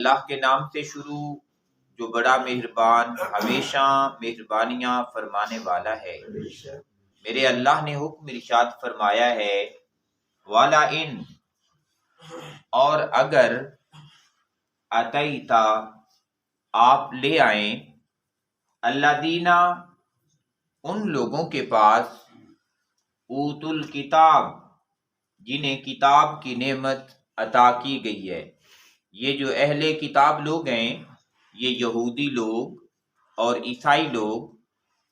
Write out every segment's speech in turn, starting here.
اللہ کے نام سے شروع جو بڑا مہربان ہمیشہ مہربانیاں فرمانے والا ہے۔ میرے اللہ نے حکم ارشاد فرمایا ہے والا ان، اور اگر اتیتا آپ لے آئیں اللہ دینا ان لوگوں کے پاس اوت الکتاب جنہیں کتاب کی نعمت عطا کی گئی ہے۔ یہ جو اہل کتاب لوگ ہیں یہ یہودی لوگ اور عیسائی لوگ،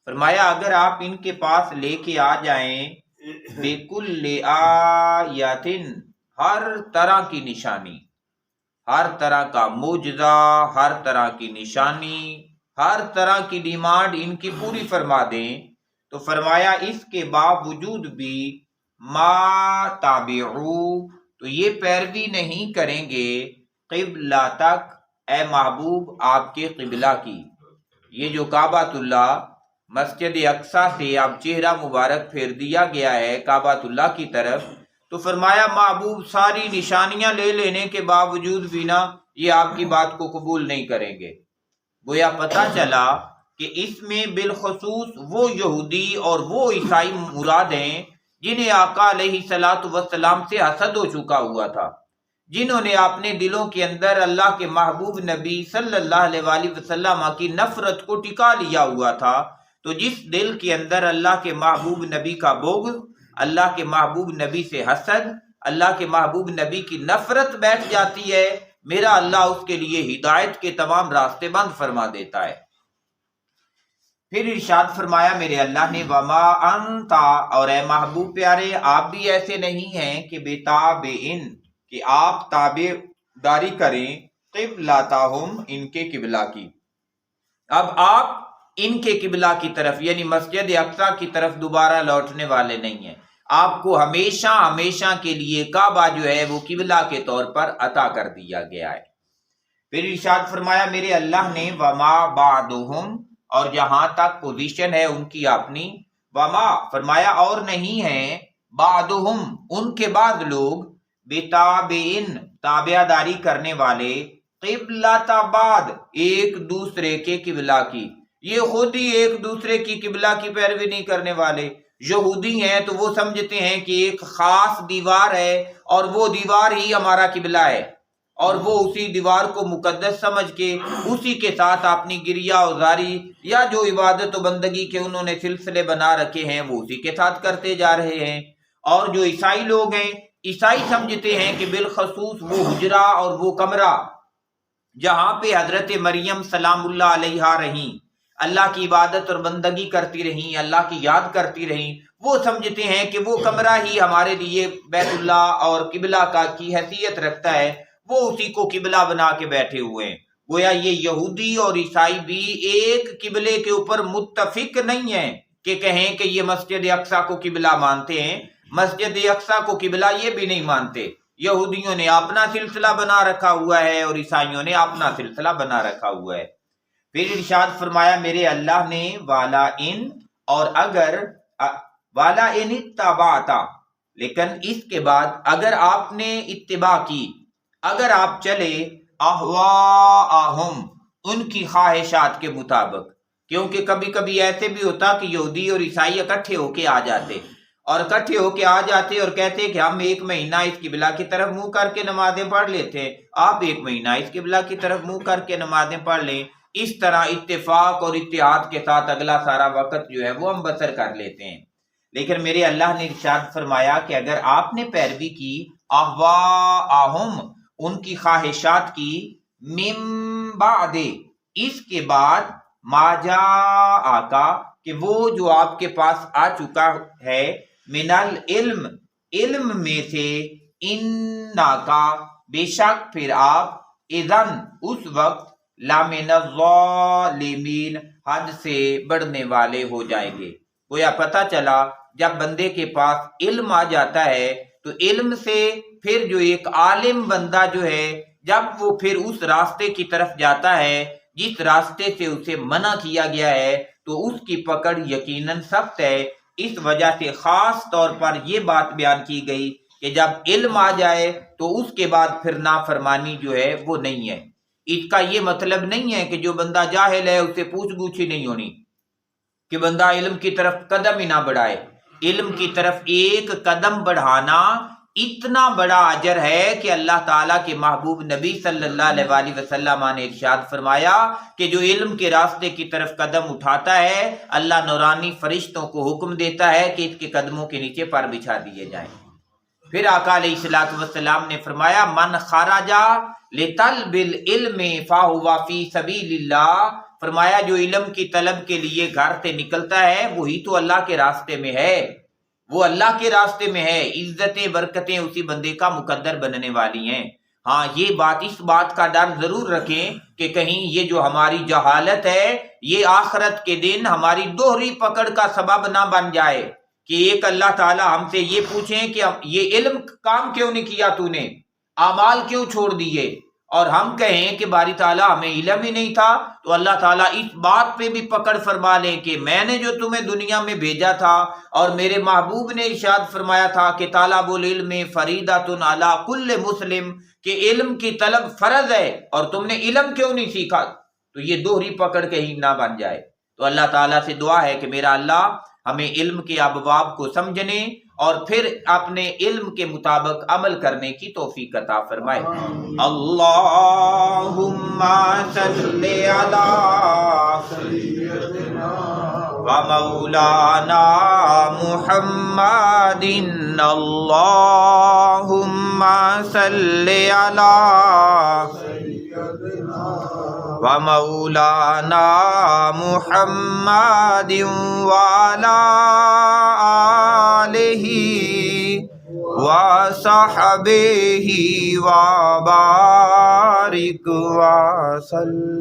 فرمایا اگر آپ ان کے پاس لے کے آ جائیں بِكُلِّ آیَةٍ، ہر طرح کی نشانی، ہر طرح کا معجزہ، ہر طرح کی نشانی، ہر طرح کی ڈیمانڈ ان کی پوری فرما دیں، تو فرمایا اس کے باوجود بھی ما تابعو، تو یہ پیروی نہیں کریں گے قبلتک، اے محبوب آپ کے قبلہ کی۔ یہ جو کعبۃ اللہ مسجد اقصی سے اب چہرہ مبارک پھیر دیا گیا ہے کعبۃ اللہ کی طرف، تو فرمایا محبوب ساری نشانیاں لے لینے کے باوجود بھی نہ یہ آپ کی بات کو قبول نہیں کریں گے۔ گویا پتہ چلا کہ اس میں بالخصوص وہ یہودی اور وہ عیسائی مراد ہیں جنہیں آقا علیہ الصلوۃ والسلام سے حسد ہو چکا ہوا تھا، جنہوں نے اپنے دلوں کے اندر اللہ کے محبوب نبی صلی اللہ علیہ وآلہ وسلم کی نفرت کو ٹکا لیا ہوا تھا۔ تو جس دل کے اندر اللہ کے محبوب نبی کا بغض، اللہ کے محبوب نبی سے حسد، اللہ کے محبوب نبی کی نفرت بیٹھ جاتی ہے، میرا اللہ اس کے لیے ہدایت کے تمام راستے بند فرما دیتا ہے۔ پھر ارشاد فرمایا میرے اللہ نے وما انتا، اور اے محبوب پیارے آپ بھی ایسے نہیں ہیں کہ بتابعن، کہ آپ تابع داری کریں قبلتہم، ان کے قبلہ کی۔ اب آپ ان کے قبلہ کی طرف یعنی مسجد اقصی کی طرف دوبارہ لوٹنے والے نہیں ہیں، آپ کو ہمیشہ ہمیشہ کے لیے کعبہ جو ہے وہ قبلہ کے طور پر عطا کر دیا گیا ہے۔ پھر ارشاد فرمایا میرے اللہ نے وما بعدہم، اور جہاں تک پوزیشن ہے ان کی اپنی، وما فرمایا اور نہیں ہیں بعدہم ان کے بعد لوگ، بتابعن تابع داری کرنے والے، قبلۃ بعد ایک دوسرے کے قبلہ کی، یہ خود ہی ایک دوسرے کی قبلہ کی پیروی نہیں کرنے والے۔ یہودی ہیں تو وہ سمجھتے ہیں کہ ایک خاص دیوار ہے اور وہ دیوار ہی ہمارا قبلہ ہے، اور وہ اسی دیوار کو مقدس سمجھ کے اسی کے ساتھ اپنی گریہ اوزاری یا جو عبادت و بندگی کے انہوں نے سلسلے بنا رکھے ہیں وہ اسی کے ساتھ کرتے جا رہے ہیں۔ اور جو عیسائی لوگ ہیں، عیسائی سمجھتے ہیں کہ بالخصوص وہ حجرہ اور وہ کمرہ جہاں پہ حضرت مریم سلام اللہ علیہا رہیں، اللہ کی عبادت اور بندگی کرتی رہیں، اللہ کی یاد کرتی رہیں، وہ سمجھتے ہیں کہ وہ کمرہ ہی ہمارے لیے بیت اللہ اور قبلہ کی حیثیت رکھتا ہے، وہ اسی کو قبلہ بنا کے بیٹھے ہوئے ہیں۔ گویا یہ یہودی اور عیسائی بھی ایک قبلے کے اوپر متفق نہیں ہیں کہ کہیں کہ یہ مسجد اقصی کو قبلہ مانتے ہیں، مسجد اقصی کو قبلہ یہ بھی نہیں مانتے۔ یہودیوں نے اپنا سلسلہ بنا رکھا ہوا ہے اور عیسائیوں نے اپنا سلسلہ بنا رکھا ہوا ہے۔ پھر ارشاد فرمایا میرے اللہ نے والا ان، اور اگر والا ان اتبعتا، لیکن اس کے بعد اگر آپ نے اتباع کی، اگر آپ چلے اہواءہم ان کی خواہشات کے مطابق، کیونکہ کبھی کبھی ایسے بھی ہوتا کہ یہودی اور عیسائی اکٹھے ہو کے آ جاتے اور کہتے کہ ہم ایک مہینہ اس قبلہ کی طرف منہ کر کے نمازیں پڑھ لیتے ہیں، آپ ایک مہینہ اس قبلہ کی طرف منہ کر کے نمازیں پڑھ لیں، اس طرح اتفاق اور اتحاد کے ساتھ اگلا سارا وقت جو ہے وہ ہم بسر کر لیتے ہیں۔ لیکن میرے اللہ نے ارشاد فرمایا کہ اگر آپ نے پیروی کی اہواءہم ان کی خواہشات کی، من بعد اس کے بعد، ما جاءک کہ وہ جو آپ کے پاس آ چکا ہے، من العلم علم میں سے، انکا بے شک پھر آپ، اذن اس وقت، لمن الظالمین حد سے بڑھنے والے ہو جائیں گے۔ گویا پتہ چلا جب بندے کے پاس علم آ جاتا ہے تو علم سے پھر جو ایک عالم بندہ جو ہے، جب وہ پھر اس راستے کی طرف جاتا ہے جس راستے سے اسے منع کیا گیا ہے تو اس کی پکڑ یقیناً سخت ہے۔ اس وجہ سے خاص طور پر یہ بات بیان کی گئی کہ جب علم آ جائے تو اس کے بعد پھر نافرمانی جو ہے وہ نہیں ہے۔ اس کا یہ مطلب نہیں ہے کہ جو بندہ جاہل ہے اس سے پوچھ گچھ ہی نہیں ہونی، کہ بندہ علم کی طرف قدم ہی نہ بڑھائے۔ علم کی طرف ایک قدم بڑھانا اتنا بڑا اجر ہے کہ اللہ تعالیٰ کے محبوب نبی صلی اللہ علیہ وآلہ وسلم نے ارشاد فرمایا کہ جو علم کے راستے کی طرف قدم اٹھاتا ہے اللہ نورانی فرشتوں کو حکم دیتا ہے کہ اس کے قدموں کے نیچے پر بچھا دیے جائیں۔ پھر آقا علیہ الصلوۃ والسلام نے فرمایا من خرج لطلب العلم فہو فی سبیل اللہ، فرمایا جو علم کی طلب کے لیے گھر سے نکلتا ہے وہی تو اللہ کے راستے میں ہے، وہ اللہ کے راستے میں ہے، عزتیں برکتیں اسی بندے کا مقدر بننے والی ہیں۔ ہاں یہ بات، اس بات کا ڈر ضرور رکھیں کہ کہیں یہ جو ہماری جہالت ہے یہ آخرت کے دن ہماری دوہری پکڑ کا سبب نہ بن جائے کہ ایک اللہ تعالی ہم سے یہ پوچھیں کہ یہ علم کام کیوں نہیں کیا تو نے، اعمال کیوں چھوڑ دیے، اور ہم کہیں کہ باری تعالیٰ ہمیں علم ہی نہیں تھا، تو اللہ تعالیٰ اس بات پہ بھی پکڑ فرما لیں کہ میں نے جو تمہیں دنیا میں بھیجا تھا اور میرے محبوب نے ارشاد فرمایا تھا کہ طالب العلم فریضۃ علی کل مسلم، کہ علم کی طلب فرض ہے اور تم نے علم کیوں نہیں سیکھا، تو یہ دوہری پکڑ کہیں نہ بن جائے۔ تو اللہ تعالیٰ سے دعا ہے کہ میرا اللہ ہمیں علم کے ابواب کو سمجھنے اور پھر اپنے علم کے مطابق عمل کرنے کی توفیق عطا فرمائے۔ اللہم صلی علی سیدنا و مولانا محمد، اللہم صلی علی و مولانا محمد وعلی آلہ وصحبہ وبارک وسلم۔